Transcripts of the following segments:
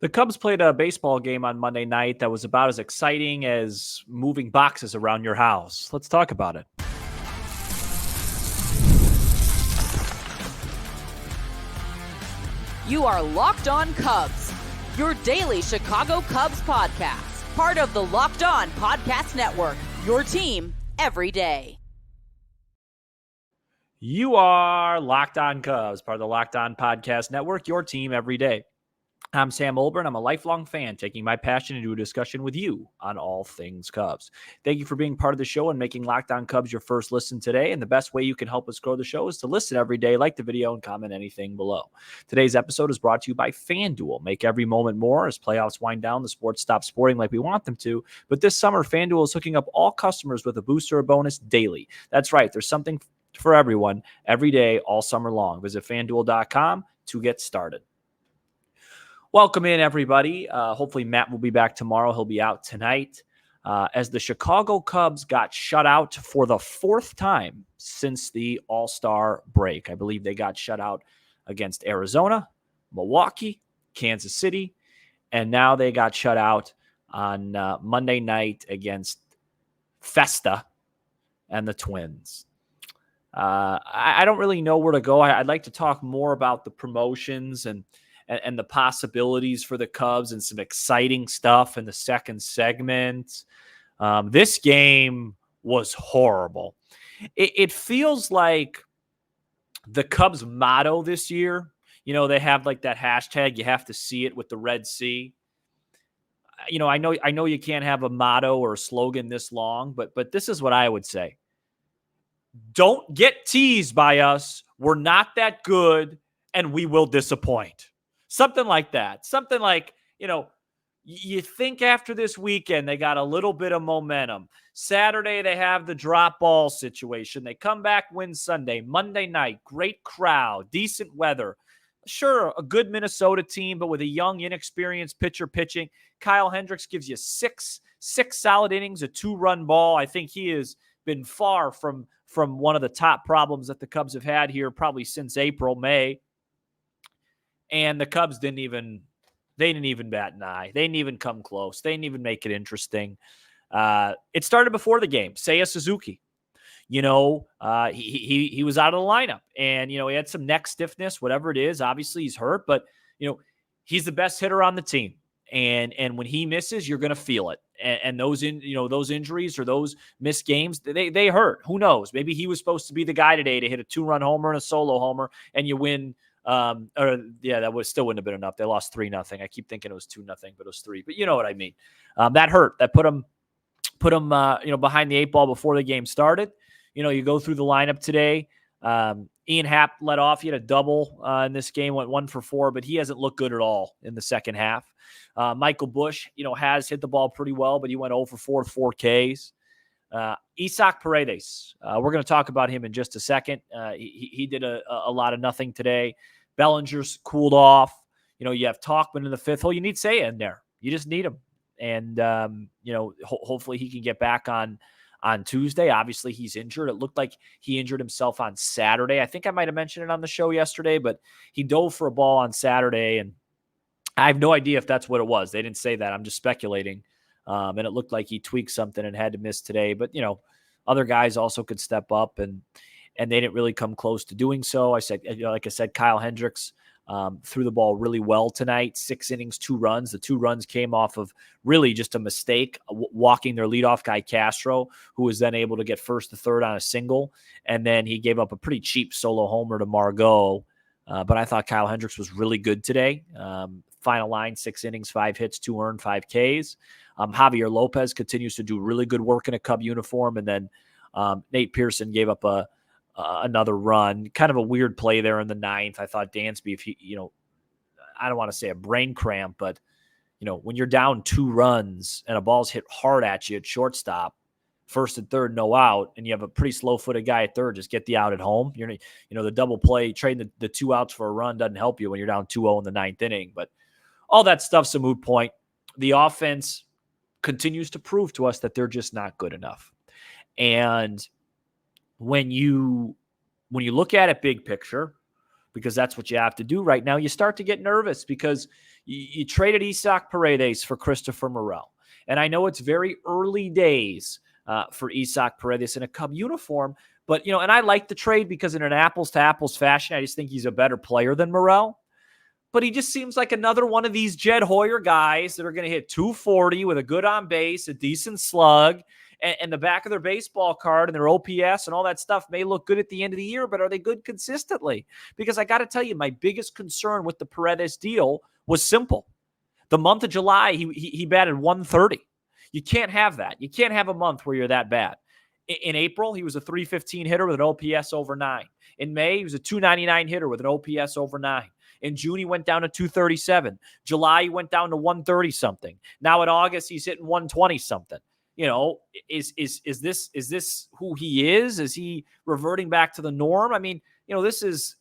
The Cubs played a baseball game on Monday night that was about as exciting as moving boxes around your house. Let's talk about it. You are Locked On Cubs, your daily Chicago Cubs podcast, part of the Locked On Podcast Network, your team every day. You are Locked On Cubs, part of the Locked On Podcast Network, your team every day. I'm Sam Olber. I'm a lifelong fan, taking my passion into a discussion with you on all things Cubs. Thank you for being part of the show and making Locked On Cubs your first listen today. And the best way you can help us grow the show is to listen every day, like the video, and comment anything below. Today's episode is brought to you by FanDuel. Make every moment more. As playoffs wind down, the sports stop sporting like we want them to. But this summer, FanDuel is hooking up all customers with a booster or bonus daily. That's right. There's something for everyone every day, all summer long. Visit FanDuel.com to get started. Welcome in, everybody. Hopefully Matt will be back tomorrow. He'll be out tonight. As the Chicago Cubs got shut out for the fourth time since the All-Star break. I believe they got shut out against Arizona, Milwaukee, Kansas City, and now they got shut out on Monday night against Festa and the Twins. I don't really know where to go. I'd like to talk more about the promotions and the possibilities for the Cubs and some exciting stuff in the second segment. This game was horrible. It feels like the Cubs motto this year, they have like that hashtag, you have to see it with the Red Sea. I know you can't have a motto or a slogan this long, but this is what I would say. Don't get teased by us. We're not that good, and we will disappoint. Something like that. Something like, you think after this weekend, they got a little bit of momentum. Saturday, they have the drop ball situation. They come back, win Sunday. Monday night, great crowd, decent weather. Sure, a good Minnesota team, but with a young, inexperienced pitcher pitching. Kyle Hendricks gives you six solid innings, a 2-run ball. I think he has been far from one of the top problems that the Cubs have had here probably since April, May. And the Cubs didn't even bat an eye. They didn't even come close. They didn't even make it interesting. It started before the game. Seiya Suzuki, he was out of the lineup, and he had some neck stiffness, whatever it is. Obviously, he's hurt, but he's the best hitter on the team. And when he misses, you're going to feel it. And those injuries or those missed games, they hurt. Who knows? Maybe he was supposed to be the guy today to hit a 2-run homer and a solo homer, and you win. That still wouldn't have been enough. They lost 3-0. I keep thinking it was 2-0, but it was 3. But you know what I mean. That hurt. That put him behind the 8 ball before the game started. You go through the lineup today. Ian Happ led off. He had a double in this game, went 1 for 4, but he hasn't looked good at all in the second half. Michael Busch, has hit the ball pretty well, but he went 0 for 4 Ks. Espinal Paredes, we're going to talk about him in just a second. He did a lot of nothing today. Bellinger's cooled off. You have Tauchman in the 5th hole. You need Seiya in there. You just need him. And, hopefully he can get back on Tuesday. Obviously, he's injured. It looked like he injured himself on Saturday. I think I might have mentioned it on the show yesterday, but he dove for a ball on Saturday, and I have no idea if that's what it was. They didn't say that. I'm just speculating. And it looked like he tweaked something and had to miss today. But, other guys also could step up, and they didn't really come close to doing so. Like I said, Kyle Hendricks threw the ball really well tonight. 6 innings, 2 runs. The 2 runs came off of really just a mistake, walking their leadoff guy, Castro, who was then able to get first to third on a single. And then he gave up a pretty cheap solo homer to Margot. But I thought Kyle Hendricks was really good today. Final line, 6 innings, 5 hits, 2 earned, 5 Ks. Javier Lopez continues to do really good work in a Cub uniform. And then Nate Pearson gave up another run. Kind of a weird play there in the 9th. I thought Dansby, if he, I don't want to say a brain cramp, but, when you're down 2 runs and a ball's hit hard at you at shortstop, 1st and 3rd, no out, and you have a pretty slow-footed guy at 3rd, just get the out at home. The double play, trading the 2 outs for a run doesn't help you when you're down 2-0 in the 9th inning. But all that stuff's a moot point. The offense continues to prove to us that they're just not good enough. And when you look at it big picture, because that's what you have to do right now. You start to get nervous because you traded Espinal Paredes for Christopher Morel. And I know it's very early days for Espinal Paredes in a Cub uniform, but, and I like the trade because in an apples-to-apples fashion, I just think he's a better player than Morel. But he just seems like another one of these Jed Hoyer guys that are going to hit 240 with a good on base, a decent slug, and the back of their baseball card and their OPS and all that stuff may look good at the end of the year, but are they good consistently? Because I got to tell you, my biggest concern with the Paredes deal was simple. The month of July, he batted 130. You can't have that. You can't have a month where you're that bad. In April, he was a 315 hitter with an OPS over 9. In May, he was a 299 hitter with an OPS over 9. In June, he went down to 237. July, he went down to 130-something. Now in August, he's hitting 120-something. Is this who he is? Is he reverting back to the norm? I mean, this is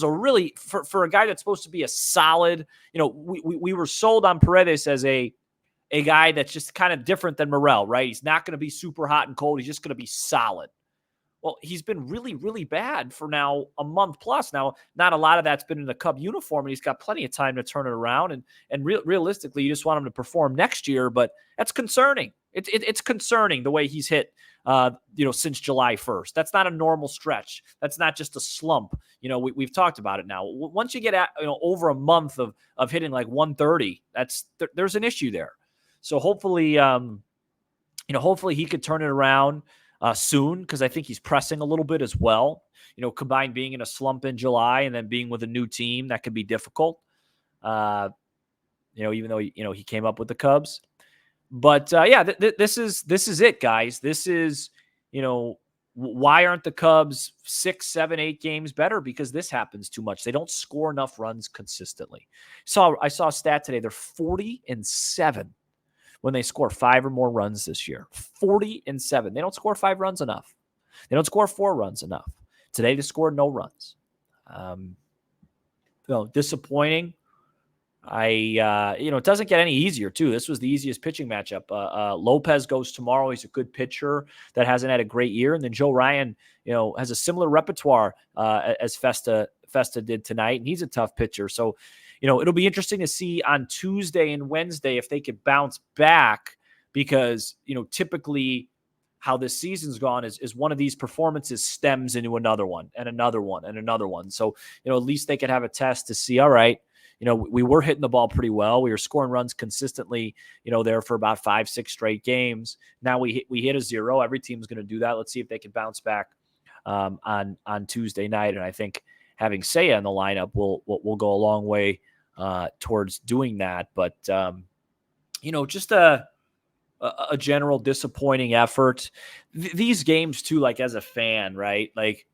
a really, for a guy that's supposed to be a solid, we were sold on Paredes as a guy that's just kind of different than Morel, right? He's not going to be super hot and cold. He's just going to be solid. Well, he's been really, really bad for now a month plus. Now, not a lot of that's been in the Cub uniform, and he's got plenty of time to turn it around. And realistically, you just want him to perform next year, but that's concerning. It's concerning the way he's hit, since July 1st. That's not a normal stretch. That's not just a slump. We've talked about it now. Once you get at, over a month of hitting like 130, there's an issue there. So hopefully, hopefully he could turn it around soon, because I think he's pressing a little bit as well. Combined being in a slump in July and then being with a new team, that could be difficult. Even though he came up with the Cubs, but this is it, guys. This is why aren't the Cubs 6, 7, 8 games better? Because this happens too much. They don't score enough runs consistently. I saw a stat today. They're 40-7. When they score 5 or more runs this year. 40-7. They don't score 5 runs enough. They don't score 4 runs enough. Today they scored no runs. Disappointing. It doesn't get any easier too. This was the easiest pitching matchup. Lopez goes tomorrow. He's a good pitcher that hasn't had a great year. And then Joe Ryan, has a similar repertoire as Festa did tonight. And he's a tough pitcher. So, it'll be interesting to see on Tuesday and Wednesday if they could bounce back, because, typically how this season's gone is one of these performances stems into another one and another one and another one. So, at least they could have a test to see, all right, we were hitting the ball pretty well. We were scoring runs consistently, there for about 5, 6 straight games. Now we hit a 0. Every team's going to do that. Let's see if they can bounce back on Tuesday night. And I think having Seiya in the lineup will go a long way towards doing that. But, just a general disappointing effort. These games too, like as a fan, right? Like,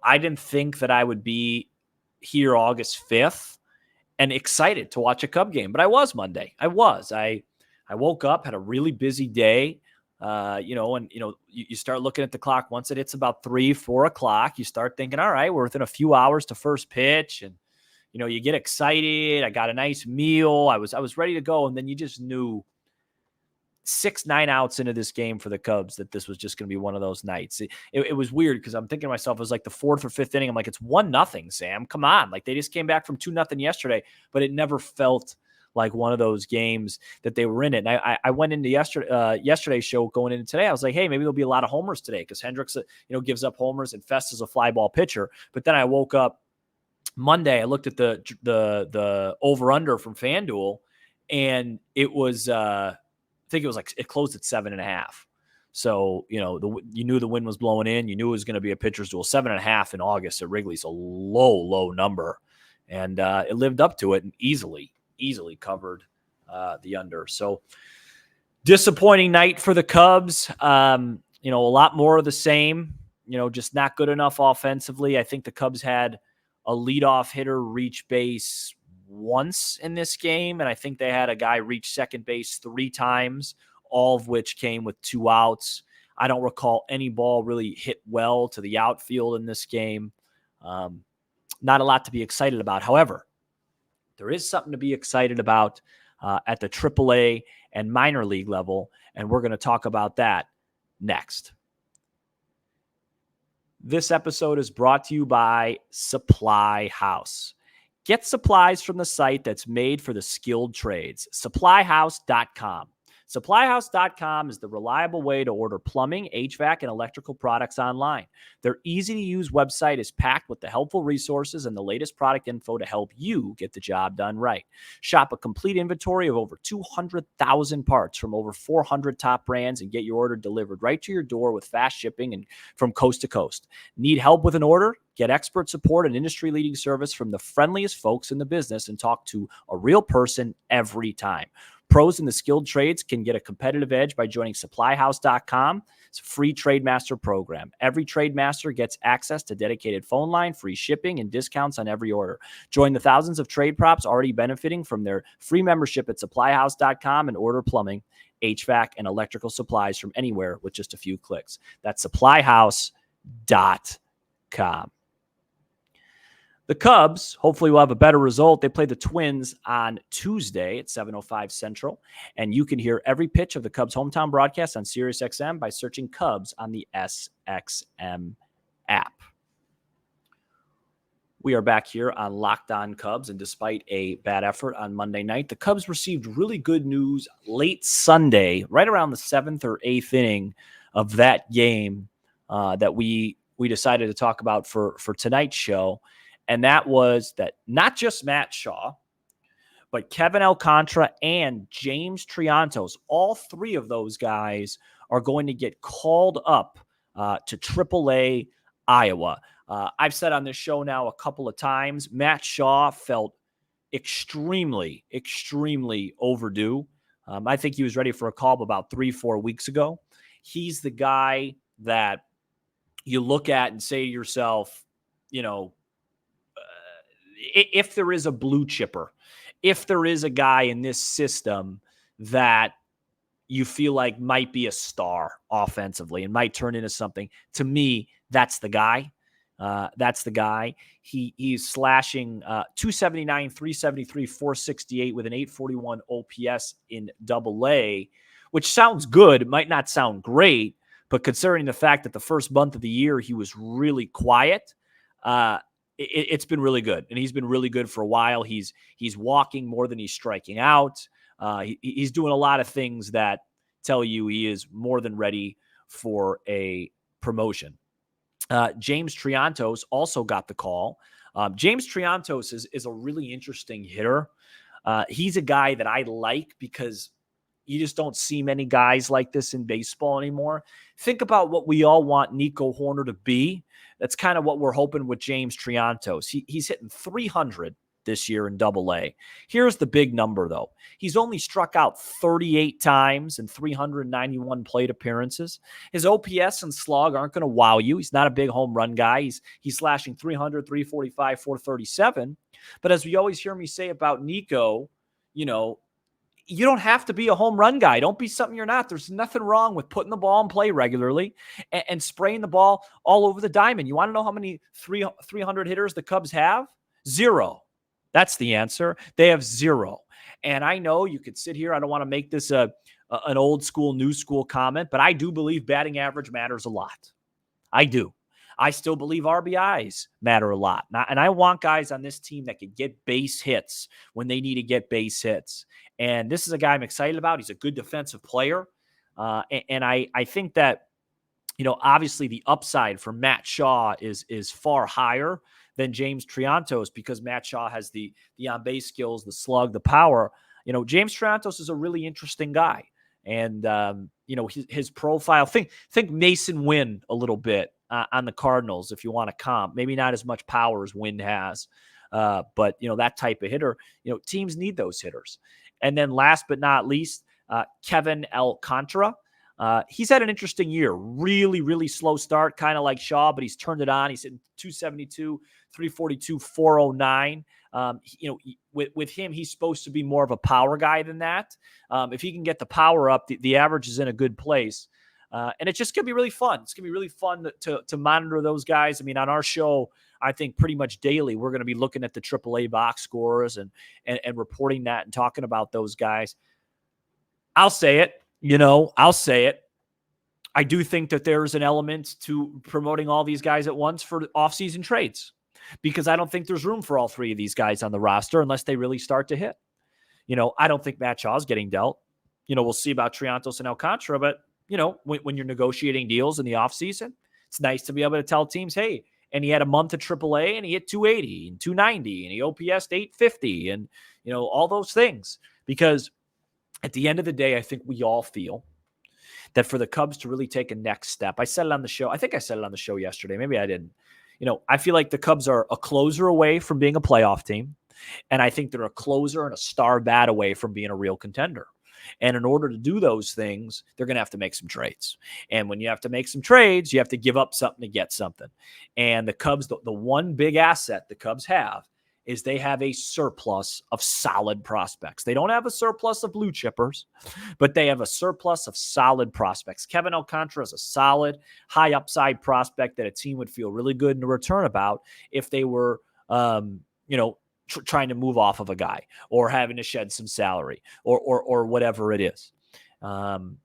I didn't think that I would be here August 5th and excited to watch a Cub game, but I was Monday. I woke up, had a really busy day. You start looking at the clock once it hits about 3, 4 o'clock, you start thinking, all right, we're within a few hours to first pitch. And, you get excited. I got a nice meal. I was ready to go. And then you just knew 6, 9 outs into this game for the Cubs that this was just going to be one of those nights. It was weird because I'm thinking to myself, it was like the 4th or 5th inning. I'm like, it's 1-0, Sam. Come on. Like, they just came back from 2-0 yesterday, but it never felt like one of those games that they were in it. And I went into yesterday's show going into today. I was like, hey, maybe there'll be a lot of homers today because Hendricks, gives up homers and Fest is a fly ball pitcher. But then I woke up Monday, I looked at the over-under from FanDuel, and it was, I think it was like, it closed at 7.5. So, you knew the wind was blowing in. You knew it was going to be a pitcher's duel. 7.5 in August at Wrigley's a low number. And it lived up to it and easily covered the under. So disappointing night for the Cubs. A lot more of the same, just not good enough offensively. I think the Cubs had a leadoff hitter reach base once in this game, and I think they had a guy reach second base 3 times, all of which came with 2 outs. I don't recall any ball really hit well to the outfield in this game. Not a lot to be excited about. However, there is something to be excited about at the AAA and minor league level, and we're going to talk about that next. This episode is brought to you by Supply House. Get supplies from the site that's made for the skilled trades, supplyhouse.com. Supplyhouse.com is the reliable way to order plumbing, HVAC, and electrical products online. Their easy-to-use website is packed with the helpful resources and the latest product info to help you get the job done right. Shop a complete inventory of over 200,000 parts from over 400 top brands and get your order delivered right to your door with fast shipping and from coast to coast. Need help with an order? Get expert support and industry-leading service from the friendliest folks in the business and talk to a real person every time. Pros in the skilled trades can get a competitive edge by joining supplyhouse.com. It's a free TradeMaster program. Every TradeMaster gets access to dedicated phone line, free shipping, and discounts on every order. Join the thousands of trade props already benefiting from their free membership at supplyhouse.com and order plumbing, HVAC, and electrical supplies from anywhere with just a few clicks. That's supplyhouse.com. The Cubs, hopefully, will have a better result. They play the Twins on Tuesday at 7:05 Central, and you can hear every pitch of the Cubs' hometown broadcast on SiriusXM by searching Cubs on the SXM app. We are back here on Locked On Cubs, and despite a bad effort on Monday night, the Cubs received really good news late Sunday, right around the 7th or 8th inning of that game that we decided to talk about for tonight's show. And that was that not just Matt Shaw, but Kevin Alcantara and James Triantos, all three of those guys are going to get called up to AAA Iowa. I've said on this show now a couple of times, Matt Shaw felt extremely, extremely overdue. I think he was ready for a call about 3-4 weeks ago. He's the guy that you look at and say to yourself, you know, if there is a blue chipper, if there is a guy in this system that you feel like might be a star offensively and might turn into something, to me, that's the guy. That's the guy. He's slashing 279, 373, 468 with an 841 OPS in AA, which sounds good. It might not sound great, but considering the fact that the first month of the year he was really quiet, it's been really good, and he's been really good for a while. He's walking more than he's striking out. He's doing a lot of things that tell you he is more than ready for a promotion. James Triantos also got the call. James Triantos is a really interesting hitter. He's a guy that I like because you just don't see many guys like this in baseball anymore. Think about what we all want Nico Horner to be. That's kind of what we're hoping with James Triantos. He's hitting 300 this year in AA. Here's the big number, though. He's only struck out 38 times in 391 plate appearances. His OPS and slug aren't going to wow you. He's not a big home run guy. He's slashing 300, 345, 437. But as we always hear me say about Nico, you know, you don't have to be a home run guy. Don't be something you're not. There's nothing wrong with putting the ball in play regularly and spraying the ball all over the diamond. You want to know how many 300 hitters the Cubs have? 0. That's the answer. They have 0. And I know you could sit here. I don't want to make this an old school, new school comment, but I do believe batting average matters a lot. I do. I still believe RBIs matter a lot. And I want guys on this team that can get base hits when they need to get base hits. And this is a guy I'm excited about. He's a good defensive player. And I think that, you know, obviously the upside for Matt Shaw is far higher than James Triantos because Matt Shaw has the on-base skills, the slug, the power. You know, James Triantos is a really interesting guy. And, you know, his profile, think Mason Wynn a little bit on the Cardinals if you want to comp. Maybe not as much power as Wynn has. But, you know, that type of hitter, you know, teams need those hitters. And then last but not least, Kevin Alcantara. He's had an interesting year. Really, really slow start, kind of like Shaw, but he's turned it on. He's hitting 272, 342, 409. You know, with him, he's supposed to be more of a power guy than that. If he can get the power up, the average is in a good place. And it's just going to be really fun. It's going to be really fun to monitor those guys. I mean, on our show, I think pretty much daily, we're going to be looking at the AAA box scores and reporting that and talking about those guys. I'll say it. I do think that there's an element to promoting all these guys at once for offseason trades, because I don't think there's room for all three of these guys on the roster unless they really start to hit. I don't think Matt Shaw's getting dealt. We'll see about Triantos and Alcantara, but, when you're negotiating deals in the offseason, it's nice to be able to tell teams, hey, and he had a month at AAA and he hit 280 and 290 and he OPS'd 850 and, all those things. Because at the end of the day, I think we all feel that for the Cubs to really take a next step, I said it on the show. I think I said it on the show yesterday. Maybe I didn't. I feel like the Cubs are a closer away from being a playoff team. And I think they're a closer and a star bat away from being a real contender. And in order to do those things, they're going to have to make some trades. And when you have to make some trades, you have to give up something to get something. And the Cubs, the one big asset the Cubs have is they have a surplus of solid prospects. They don't have a surplus of blue chippers, but they have a surplus of solid prospects. Kevin Alcantara is a solid, high upside prospect that a team would feel really good in return about if they were, trying to move off of a guy or having to shed some salary or whatever it is. Triantos,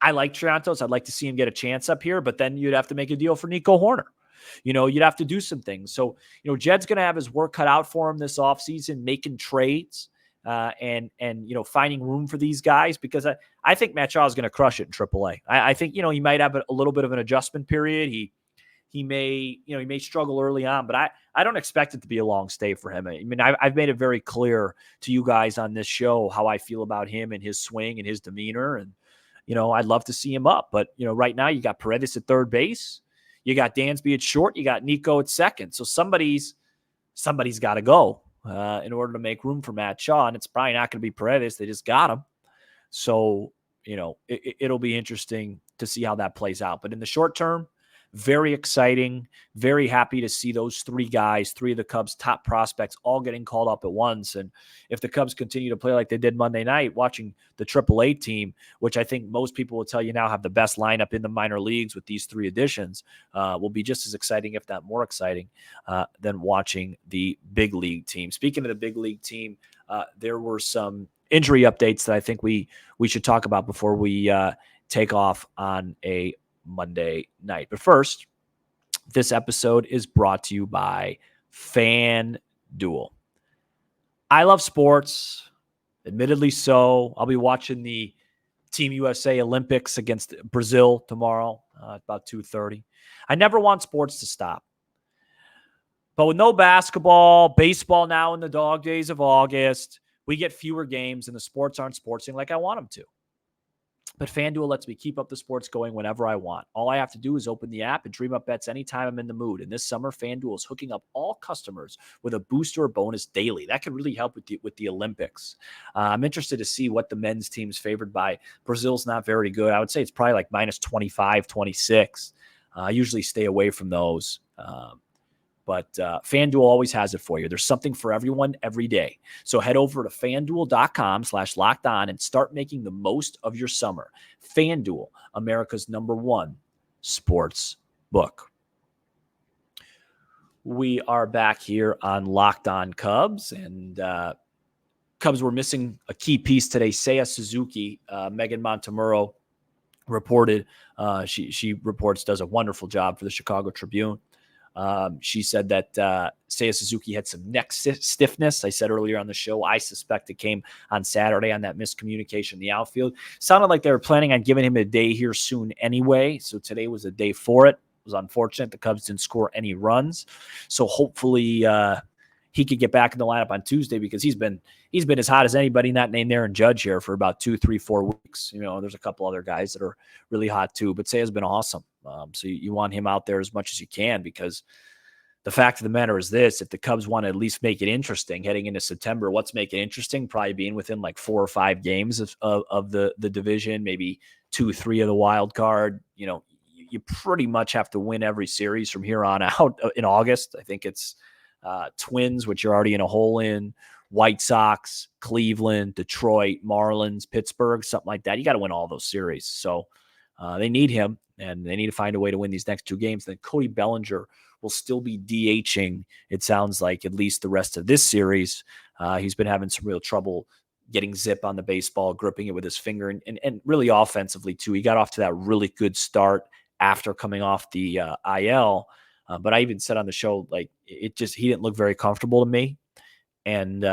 I like Triantos. I'd like to see him get a chance up here, but then you'd have to make a deal for Nico Horner. You'd have to do some things. So, Jed's going to have his work cut out for him this offseason, making trades and finding room for these guys, because I think Matt Shaw is going to crush it in AAA. I think, he might have a little bit of an adjustment period. He may struggle early on, but I don't expect it to be a long stay for him. I mean, I've made it very clear to you guys on this show how I feel about him and his swing and his demeanor. And, I'd love to see him up. But, right now you got Paredes at third base. You got Dansby at short. You got Nico at second. So somebody's got to go in order to make room for Matt Shaw. And it's probably not going to be Paredes. They just got him. So, it'll be interesting to see how that plays out. But in the short term, very exciting, very happy to see those three guys, three of the Cubs' top prospects, all getting called up at once. And if the Cubs continue to play like they did Monday night, watching the AAA team, which I think most people will tell you now have the best lineup in the minor leagues with these three additions, will be just as exciting, if not more exciting, than watching the big league team. Speaking of the big league team, there were some injury updates that I think we should talk about before we take off on a Monday night. But first, this episode is brought to you by FanDuel. I love sports, admittedly so. I'll be watching the Team USA Olympics against Brazil tomorrow at about 2:30. I never want sports to stop. But with no basketball, baseball now in the dog days of August, we get fewer games and the sports aren't sportsing like I want them to. But FanDuel lets me keep up the sports going whenever I want. All I have to do is open the app and dream up bets anytime I'm in the mood. And this summer, FanDuel is hooking up all customers with a booster or bonus daily. That could really help with the Olympics. I'm interested to see what the men's team's favored by. Brazil's not very good. I would say it's probably like minus 25, 26. I usually stay away from those. But FanDuel always has it for you. There's something for everyone every day. So head over to FanDuel.com/lockedon and start making the most of your summer. FanDuel, America's #1 sports book. We are back here on Locked On Cubs, and Cubs were missing a key piece today. Seiya Suzuki, Megan Montemurro reported. She reports, does a wonderful job for the Chicago Tribune. She said that Seiya Suzuki had some neck stiffness. I said earlier on the show, I suspect it came on Saturday on that miscommunication in the outfield. Sounded like they were planning on giving him a day here soon anyway. So today was a day for it. It was unfortunate. The Cubs didn't score any runs. So hopefully he could get back in the lineup on Tuesday, because he's been as hot as anybody not named Aaron Judge here for about 2, 3, 4 weeks. There's a couple other guys that are really hot too, but Seiya's been awesome. So you want him out there as much as you can, because the fact of the matter is this: if the Cubs want to at least make it interesting heading into September, what's make it interesting? Probably being within like 4 or 5 games of the division, maybe 2, 3 of the wild card. You pretty much have to win every series from here on out in August. I think it's Twins, which you're already in a hole in, White Sox, Cleveland, Detroit, Marlins, Pittsburgh, something like that. You got to win all those series. So they need him, and they need to find a way to win these next 2 games. Then Cody Bellinger will still be DHing, it sounds like, at least the rest of this series. He's been having some real trouble getting zip on the baseball, gripping it with his finger, and really offensively too. He got off to that really good start after coming off the IL. But I even said on the show, like, he didn't look very comfortable to me. And,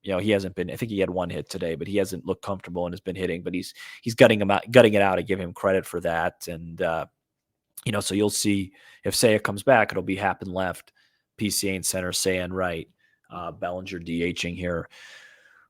he hasn't been, I think he had one hit today, but he hasn't looked comfortable and has been hitting, but he's gutting it out. I give him credit for that. And, so you'll see if Seiya comes back, it'll be Happen left, PCA in center, Seiya in right, Bellinger DHing here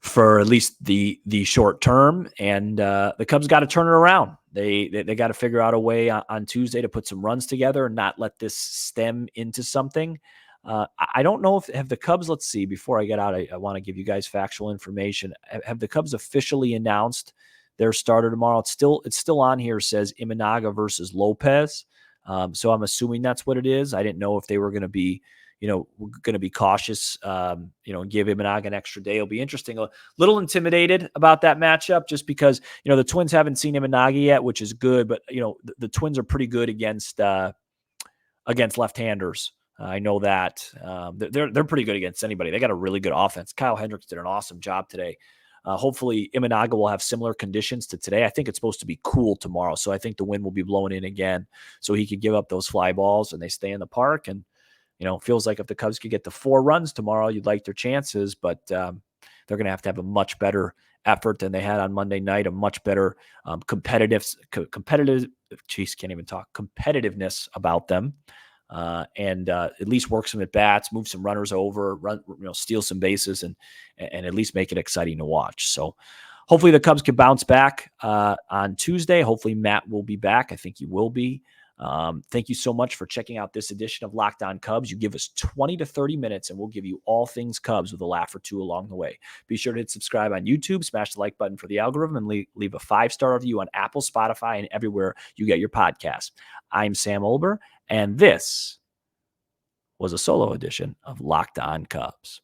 for at least the short term. And the Cubs got to turn it around. They got to figure out a way on Tuesday to put some runs together and not let this stem into something. I don't know if have the Cubs, let's see, before I get out, I want to give you guys factual information. Have the Cubs officially announced their starter tomorrow? It's still on here, says Imanaga versus Lopez. So I'm assuming that's what it is. I didn't know if they were going to be, cautious, and give Imanaga an extra day. It'll be interesting. A little intimidated about that matchup just because, the Twins haven't seen Imanaga yet, which is good, but, the Twins are pretty good against left-handers. I know that. They're pretty good against anybody. They got a really good offense. Kyle Hendricks did an awesome job today. Hopefully Imanaga will have similar conditions to today. I think it's supposed to be cool tomorrow, so I think the wind will be blowing in again so he could give up those fly balls and they stay in the park. And, feels like if the Cubs could get to 4 runs tomorrow, you'd like their chances, but they're going to have a much better effort than they had on Monday night, a much better competitiveness about them. And at least work some at bats, move some runners over, steal some bases, and at least make it exciting to watch. So hopefully the Cubs can bounce back on Tuesday. Hopefully Matt will be back. I think he will be. Thank you so much for checking out this edition of Locked On Cubs. You give us 20 to 30 minutes and we'll give you all things Cubs with a laugh or two along the way. Be sure to hit subscribe on YouTube, smash the like button for the algorithm, and leave a 5-star review on Apple, Spotify, and everywhere you get your podcasts. I'm Sam Olber, and this was a solo edition of Locked On Cubs.